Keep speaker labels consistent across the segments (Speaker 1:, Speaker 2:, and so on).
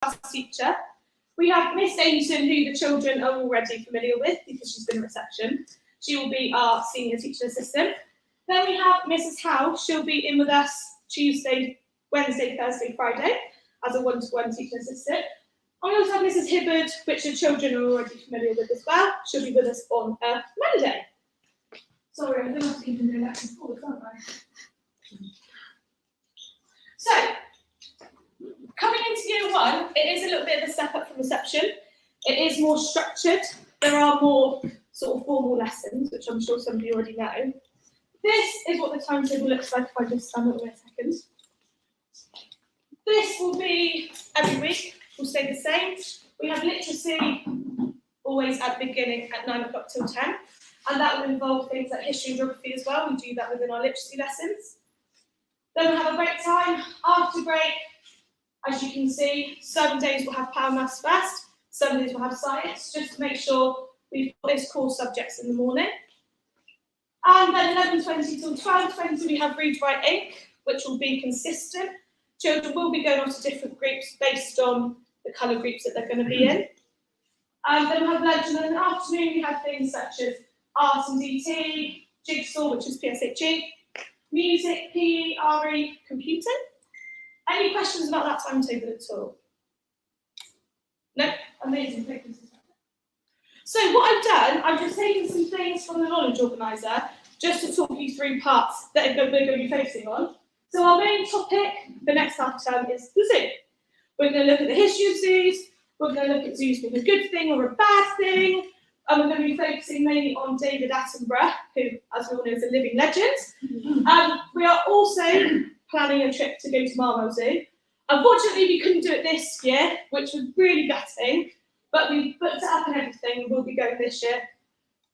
Speaker 1: class teacher. We have Miss Dainton, who the children are already familiar with because she's been in reception. She will be our senior teaching assistant. Then we have Mrs. Howe. She'll be in with us Tuesday, Wednesday, Thursday, Friday as a one-to-one teaching assistant. And we also have Mrs. Hibbard, which the children are already familiar with as well. She'll be with us on a Monday. Sorry, I'm going to have to keep them doing that before, aren't I? So, coming into year one, it is a little bit of a step up from reception. It is more structured. There are more sort of formal lessons, which I'm sure some of you already know. This is what the timetable looks like if I just stand up in a second. This will be every week, will stay the same. We have literacy always at the beginning at 9 o'clock till 10, and that will involve things like history and geography as well. We do that within our literacy lessons. Then we'll have a break time. After break, as you can see, some days we'll have Power Maths first, some days we'll have science, just to make sure we've got those core subjects in the morning. And then 11:20 till 12:20 we have Read, Write, Ink, which will be consistent. Children will be going off to different groups based on the colour groups that they're going to be in. And then we'll have lunch, and then in the afternoon we have things such as art and DT, jigsaw, which is PSHE, music, PE, RE, computing. Any questions about that timetable at all? No? Amazing, thank you. So what I've done, I've just taken some things from the Knowledge Organiser just to talk you through parts that we're going to be focusing on. So our main topic for next half term is the zoo. We're going to look at the history of zoos, we're going to look at zoos being a good thing or a bad thing, and we're going to be focusing mainly on David Attenborough, who, as we all know, is a living legend. We are also planning a trip to go to Marwell Zoo. Unfortunately, we couldn't do it this year, which was really gutting, but we booked it up and everything, and we'll be going this year.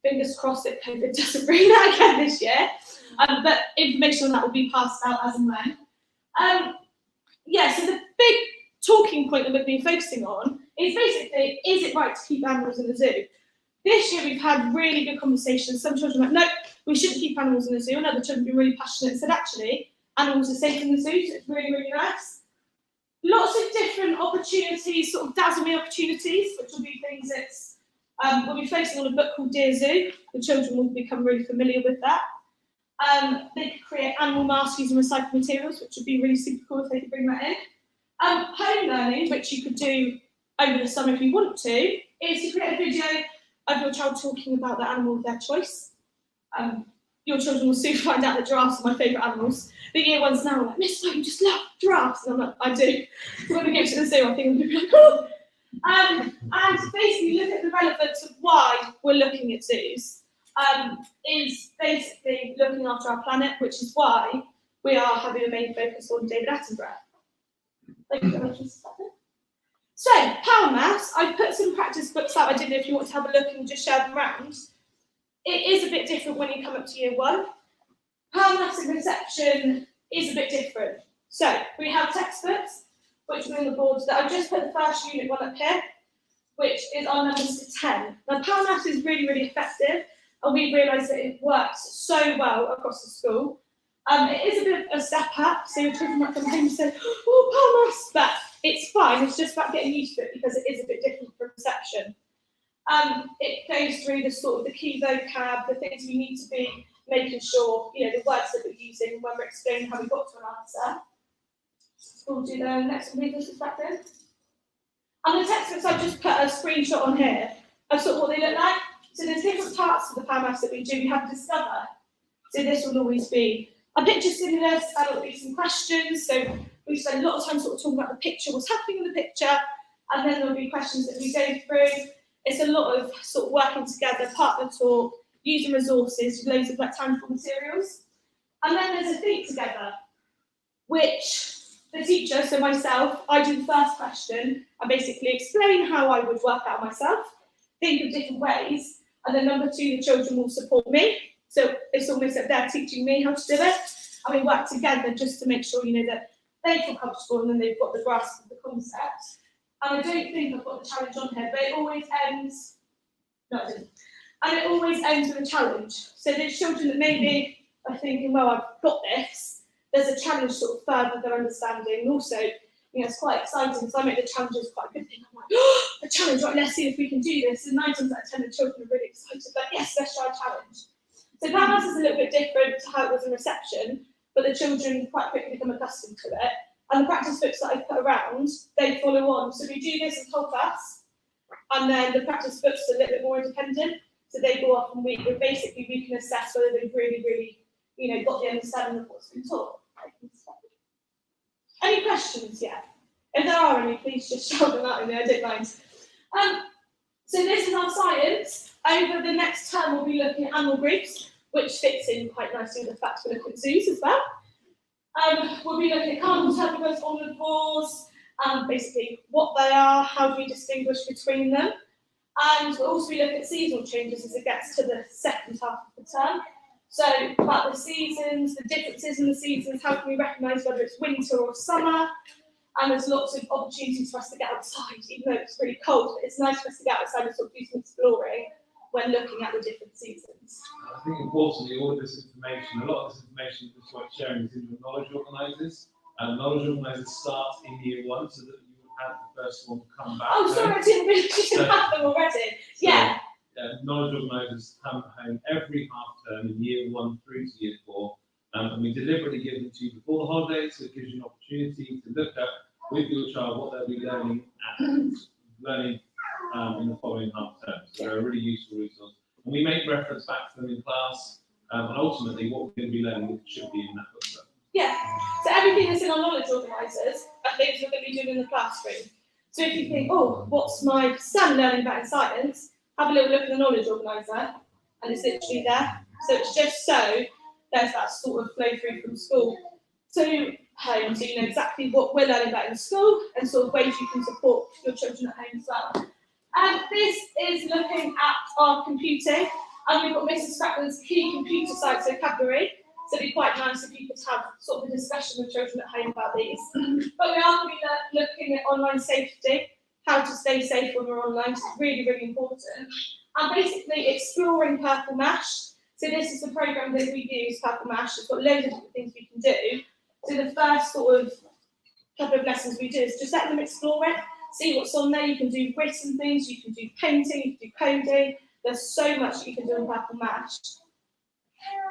Speaker 1: Fingers crossed that COVID doesn't bring that again this year. But information on that will be passed out as and when. So the big talking point that we've been focusing on is basically, is it right to keep animals in the zoo? This year we've had really good conversations. Some children are like, no, we shouldn't keep animals in the zoo, and other children have been really passionate and said, actually, animals are safe in the zoo, so it's really, really nice. Lots of different opportunities, sort of dazzle me opportunities, which will be things that's, we'll be focusing on a book called Dear Zoo. The children will become really familiar with that. They could create animal masks using recycled materials, which would be really super cool if they could bring that in. Home learning, which you could do over the summer if you want to, is to create a video of your child talking about the animal of their choice. Your children will soon find out that giraffes are my favourite animals. The year ones now are like, Miss, you just love giraffes. And I'm like, I do. So when we go to the zoo, I think I'm going to be like, oh. And basically look at the relevance of why we're looking at zoos. Is basically looking after our planet, which is why we are having a main focus on David Attenborough. Thank you very much, Mr. Sutton. So, Power Maths, I've put some practice books out. I didn't know if you want to have a look and just share them around. It is a bit different when you come up to year one. Power Maths and reception is a bit different. So, we have textbooks, which are on the board that I've just put the first unit one up here, which is our numbers to 10. Now, Power Maths is really, really effective, and we've realised that it works so well across the school. It is a bit of a step up, so your children might come home and say, oh, Power Maths, but it's fine. It's just about getting used to it because it is a bit different from reception. It goes through the sort of the key vocab, the things we need to be making sure, the words that we're using when we're explaining how we got to an answer. We'll do the next one, please, back then. And the textbooks, I've just put a screenshot on here of sort of what they look like. So there's different parts of the Power Maths that we do. We have Discover. So this will always be a picture stimulus, and it'll be some questions. So we spend a lot of time sort of talking about the picture, what's happening in the picture, and then there'll be questions that we go through. It's a lot of sort of working together, partner talk, using resources, loads of like tangible materials. And then there's a think together, which the teacher, so myself, I do the first question. I basically explain how I would work out myself, think of different ways, and then number two, the children will support me. So it's almost like they're teaching me how to do it. And we work together just to make sure, that they feel comfortable and then they've got the grasp of the concept. And I don't think I've got the challenge on here, but it always ends, no, I didn't. And it always ends with a challenge. So there's children that maybe are thinking, well, I've got this. There's a challenge sort of further their understanding. And also, it's quite exciting because I make the challenges quite a good thing. I'm like, oh, a challenge, right, let's see if we can do this. And 9 times out of 10, the children are really excited, like, yes, let's try a challenge. So Padhouse is a little bit different to how it was in reception, but the children quite quickly become accustomed to it. And the practice books that I put around, they follow on. So we do this as whole class, and then the practice books are a little bit more independent. So they go off and we can assess whether they've really, got the understanding of what's been taught. Any questions yet? If there are any, please just shout them out in there, I don't mind. So this is our science. Over the next term, we'll be looking at animal groups, which fits in quite nicely with the fact we're looking at zoos as well. We'll be looking at carnivores, herbivores, omnivores, basically what they are, how do we distinguish between them. And we'll also be looking at seasonal changes as it gets to the second half of the term. So about the seasons, the differences in the seasons, how can we recognise whether it's winter or summer. And there's lots of opportunities for us to get outside, even though it's really cold, but it's nice for us to get outside and sort of do some exploring when looking at the different seasons.
Speaker 2: I think importantly, all of this information, a lot of this information is what sharing is into knowledge organisers. And knowledge organisers start in year 1 so that you will have the first one to come back.
Speaker 1: Oh, sorry, I didn't realise you have them already. Yeah.
Speaker 2: Knowledge organisers come home every half term in year 1 through to year 4. And we deliberately give them to you before the holidays, so it gives you an opportunity to look at with your child what they'll be learning in the following half term. So they're a really useful resource. And we make reference back to them in class, and ultimately what we're going to be learning should be in that book.
Speaker 1: Yeah, so everything that's in our knowledge organisers are things we're going to be doing in the classroom. So if you think, oh, what's my son learning about in science, have a little look at the knowledge organiser, and it's literally there. So it's just so there's that sort of flow through from school to home, so you know exactly what we're learning about in school and sort of ways you can support your children at home as well. And this is looking at our computing, and we've got Mrs. Frackland's key computer science vocabulary, so it'd be quite nice if you could have sort of a discussion with children at home about these. But we are going to be looking at online safety, how to stay safe when we're online, it's really, really important. And basically exploring Purple Mash. So this is the programme that we use, Purple Mash. It's got loads of different things we can do. So the first sort of couple of lessons we do is just let them explore it, see what's on there. You can do written things, you can do painting, you can do coding. There's so much that you can do in Purple Mash,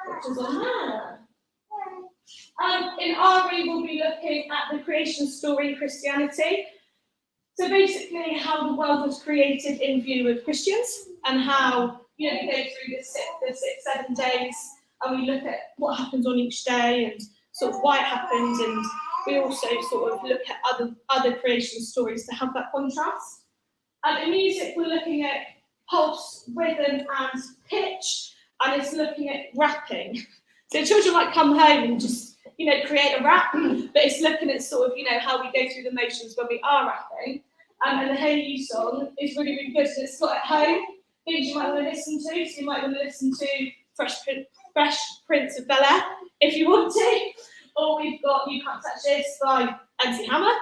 Speaker 1: which is on there. In RE, we'll be looking at the creation story in Christianity. So basically how the world was created in view of Christians and how, we go through the 7 days and we look at what happens on each day and sort of why it happened, and we also sort of look at other creation stories to have that contrast. In music, we're looking at pulse, rhythm and pitch, and it's looking at rapping. So children might come home and just, create a rap, but it's looking at sort of, how we go through the motions when we are rapping. And the Hey You song is really, really good. So it's got at home things you might want to listen to. So you might want to listen to Fresh Prince of Bel-Air if you want to. Or we've got You Can't Touch This by MC Hammer.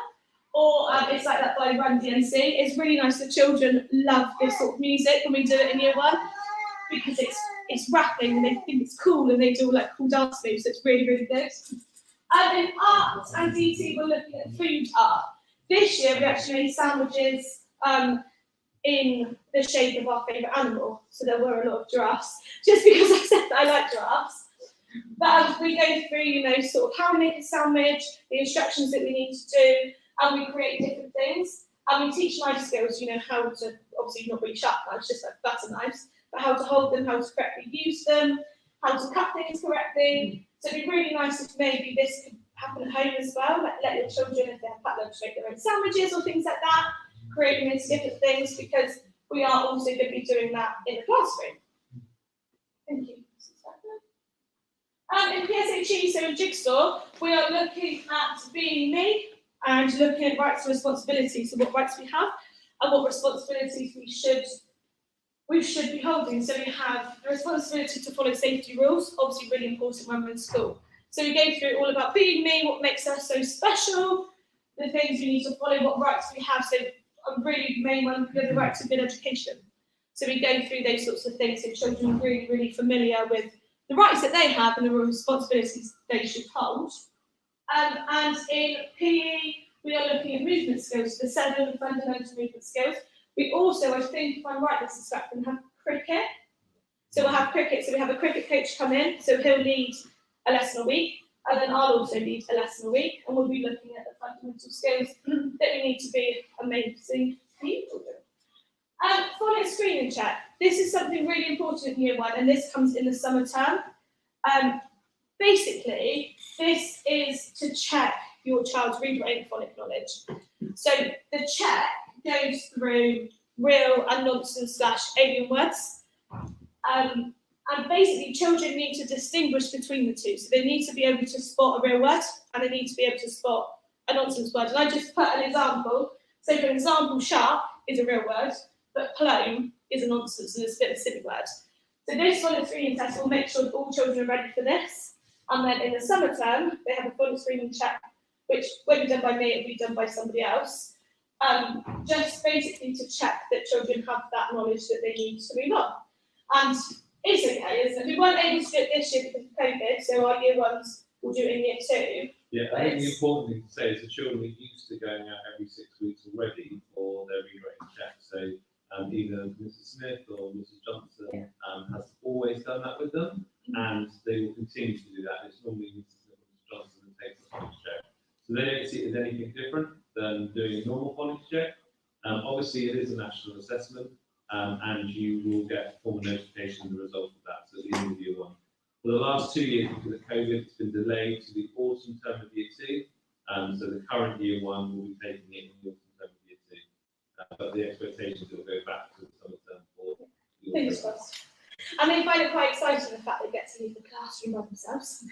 Speaker 1: Or It's Like That by Run DMC. It's really nice. The children love this sort of music when we do it in year 1 because it's rapping and they think it's cool and they do all like cool dance moves. So it's really, really good. In art and DT, we're looking at food art. This year we actually made sandwiches in the shape of our favourite animal. So there were a lot of giraffes, just because I said that I like giraffes. But we go through, sort of how to make a sandwich, the instructions that we need to do, and we create different things. And we teach knife skills, how to, obviously not really sharp knives, just like butter knives, but how to hold them, how to correctly use them, how to cut things correctly. So it'd be really nice if maybe this could happen at home as well. Like let your children, if they have packed lunch, make their own sandwiches or things like that, creating these different things, because we are also going to be doing that in the classroom. Thank you. In PSHE, so in Jigsaw, we are looking at being me and looking at rights and responsibilities, so what rights we have and what responsibilities we should be holding. So we have the responsibility to follow safety rules, obviously really important when we're in school. So we go through all about being me, what makes us so special, the things we need to follow, what rights we have. So a really main one, the right to good education. So we go through those sorts of things so children are really, really familiar with the rights that they have and the responsibilities they should hold. And in PE, we are looking at movement skills, the 7 fundamental movement skills. We also, I think, if I'm right, this is going to have cricket. So we'll have cricket, so we have a cricket coach come in, so he'll lead a lesson a week, and then I'll also lead a lesson a week, and we'll be looking at the fundamental skills that we need to be amazing people. Phonics screening check. This is something really important in year 1, and this comes in the summer term. Basically, this is to check your child's read, write, and phonic knowledge. So the check goes through real and nonsense / alien words. And basically, children need to distinguish between the two. So they need to be able to spot a real word, and they need to be able to spot a nonsense word. And I just put an example. So for example, sharp is a real word, but clone is a nonsense and it's a bit of a silly word. So this phonics screening test will make sure that all children are ready for this. And then in the summer term, they have a phonics screening check, which won't be done by me, it'll be done by somebody else. Just basically to check that children have that knowledge that they need to move on. And it's okay, isn't it? We weren't able to do it this year because of COVID, so our year 1s will do it in year 2.
Speaker 2: Yeah, I think the important thing to say is the children are used to going out every 6 weeks already for their read-writing check. So either Mrs. Smith or Mrs. Johnson has always done that with them, and they will continue to do that. It's normally Mrs. Smith or Mrs. Johnson that takes the phonics check. So they don't see it as anything different than doing a normal phonics check. Obviously, it is a national assessment, and you will get formal notification of the result of that. So at the end of year 1. For the last 2 years, because of COVID, it's been delayed to the autumn term of year 2. So the current year 1 will be taking it in the autumn term of year 2. But the expectation is it will go back to the summer term for the
Speaker 1: Fingers
Speaker 2: autumn.
Speaker 1: crossed. And they find it quite exciting, the fact they get to leave the classroom by themselves.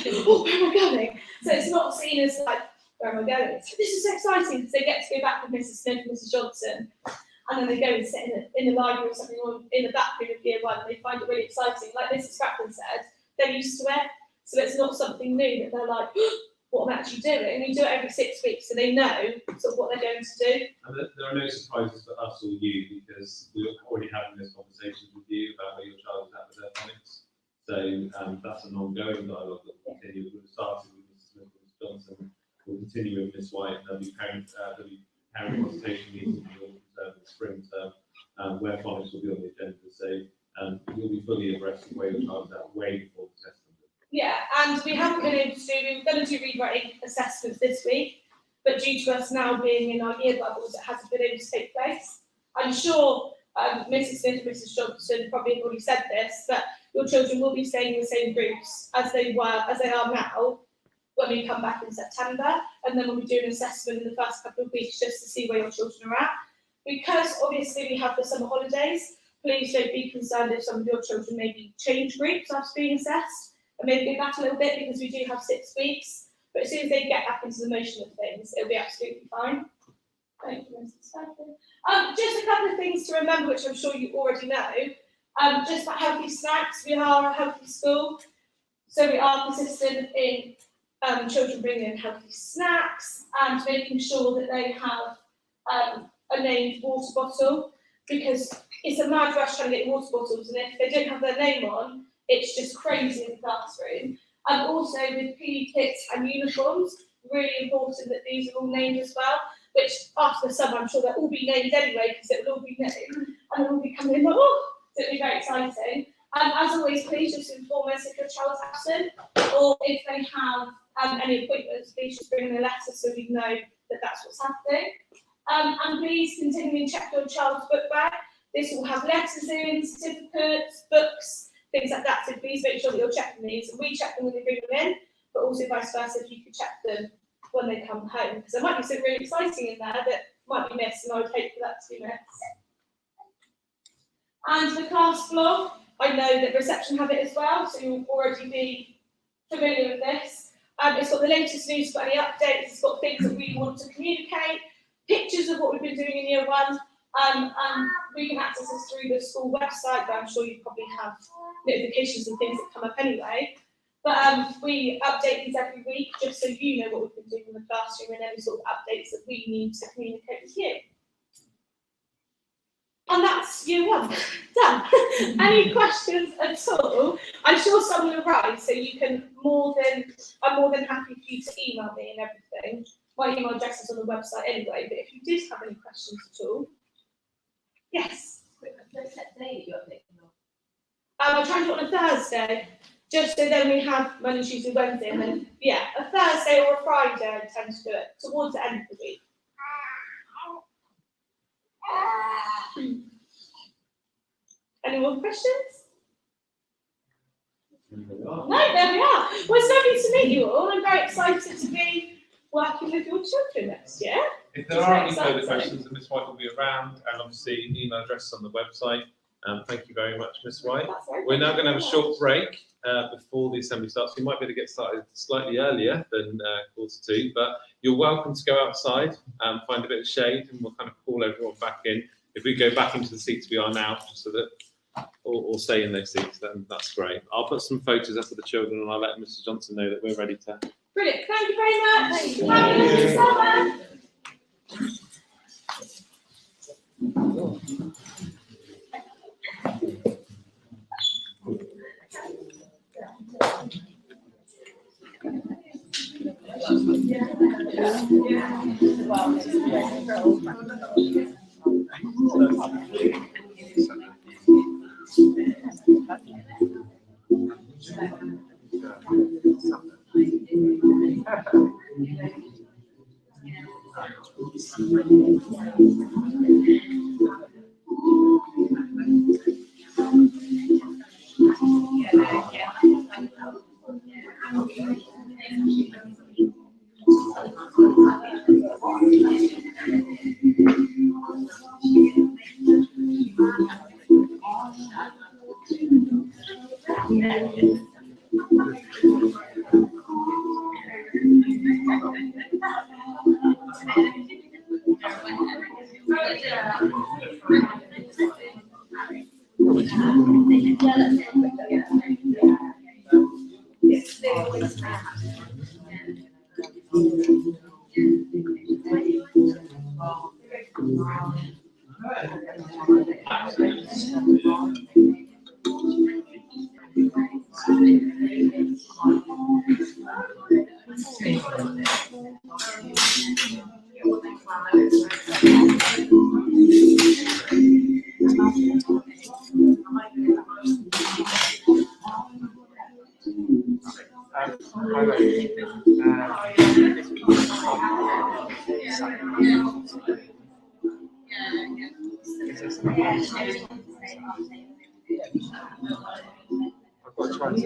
Speaker 1: Oh, where am I going? So it's not seen as like, where am I going? This is so exciting because they get to go back with Mrs. Smith and Mrs. Johnson. And then they go and sit in the library or something, or in the back room of year 1, and they find it really exciting. Like Mrs. Scrapton said, they're used to it. So it's not something new that they're like, what am I actually doing? We do it every 6 weeks, so they know sort of what they're going to do.
Speaker 2: And there are no surprises for us or you, because we're already having those conversations with you about where your child is at with their phonics. So that's an ongoing dialogue that will continue. We've started with Mrs. Smith and Mrs. Johnson. We'll continue with Miss White, and there'll be parent consultation meetings in the autumn term and spring term, where phonics will be on the agenda. So you'll be fully abreast of where your child's at way before the test.
Speaker 1: Yeah, and we haven't been able to do, we were going to do read writing assessments this week, but due to us now being in our year bubbles, it hasn't been able to take place. I'm sure Mrs. Smith and Mrs. Johnson probably have already said this, but your children will be staying in the same groups as they are now when we come back in September, and then we'll be doing an assessment in the first couple of weeks just to see where your children are at. Because obviously we have the summer holidays, please don't be concerned if some of your children maybe change groups after being assessed. And maybe go back a little bit because we do have 6 weeks, but as soon as they get back into the motion of things, it'll be absolutely fine. Thank you, Mrs. Sparkle. Just a couple of things to remember, which I'm sure you already know. Just about healthy snacks. We are a healthy school, so we are consistent in children bringing in healthy snacks and making sure that they have a named water bottle, because it's a mad rush trying to get water bottles, and if they don't have their name on, it's just crazy in the classroom. And also with PE kits and uniforms, really important that these are all named as well, which after the summer I'm sure they'll all be named anyway because it will all be named and they'll all be coming in like, oh, so it'll be very exciting. As always, please just inform us if your child's absent or if they have any appointments, please just bring in a letter so we know that that's what's happening. And please continually check your child's book bag. This will have letters in, certificates, books, things like that, so please make sure that you're checking these. And we check them when they bring them in, but also vice versa if you could check them when they come home, because there might be something really exciting in there that might be missed, and I would hate for that to be missed. And the class blog, I know that reception have it as well, so you'll already be familiar with this. It's got the latest news, it's got any updates, it's got things that we want to communicate, pictures of what we've been doing in year 1, and we can access this through the school website, but I'm sure you probably have notifications and things that come up anyway. But we update these every week just so you know what we've been doing in the classroom and any sort of updates that we need to communicate with you. And that's year 1 done. Any questions at all? I'm sure some will arise, so you can I'm more than happy for you to email me and everything. my email address is on the website anyway, but if you did have any questions at all, yes. I'm trying to do it on a Thursday, just so then we have Monday, Tuesday, Wednesday, and then, yeah, a Thursday or a Friday I tend to do it towards the end of the week. Any more questions? No, there we are. Well, it's lovely to meet you all. I'm very excited to be working with your children next year.
Speaker 2: If there are any further questions, Miss White will be around, and obviously email address on the website. Thank you very much, Miss White. We're now going to have a short break before the assembly starts. We might be able to get started slightly earlier than 1:45, but you're welcome to go outside and find a bit of shade, and we'll kind of call everyone back in. If we go back into the seats we are now, just so that, or stay in those seats, then that's great. I'll put some photos up of the children, and I'll let Mrs. Johnson know that we're ready to.
Speaker 1: Brilliant. Thank you very much. Thank you. Have a summer.
Speaker 3: I've got to try to